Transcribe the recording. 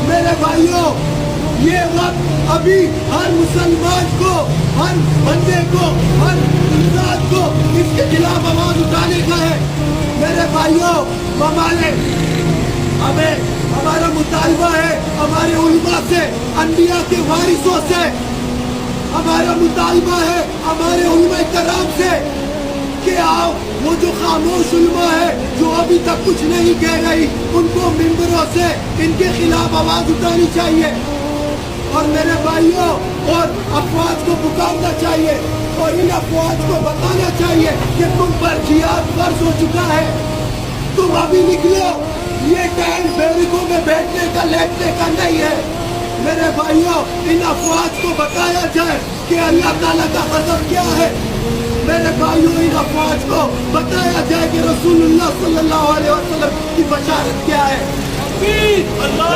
میرے بھائیوں یہ وقت ابھی ہر مسلمان کو، ہر بندے کو، ہر انسان کو اس کے خلاف آواز اٹھانے کا ہے۔ میرے بھائیوں ممالک، ہمیں ہمارا مطالبہ ہے ہمارے علماء سے، انبیاء کے وارثوں سے، ہمارا مطالبہ ہے ہمارے علماء کرام سے کہ آؤ وہ جو خاموش علماء ہے جو ابھی تک کچھ نہیں کہہ رہی، ان کو ممبروں سے ان کے خلاف آواز اٹھانی چاہیے، اور میرے بھائیوں اور افواج کو پکارنا چاہیے، اور ان افواج کو بتانا چاہیے کہ تم پر جہاد فرض ہو چکا ہے، تم ابھی نکلو، یہ ٹائم بیرکوں میں بیٹھنے کا لیٹنے کا نہیں ہے۔ میرے بھائیوں ان افواج کو بتایا جائے کہ اللہ تعالیٰ کا غضب کیا ہے، میرے بھائیوں ان افواج کو بتایا جائے کہ رسول اللہ صلی اللہ علیہ وسلم کی بشارت کیا ہے۔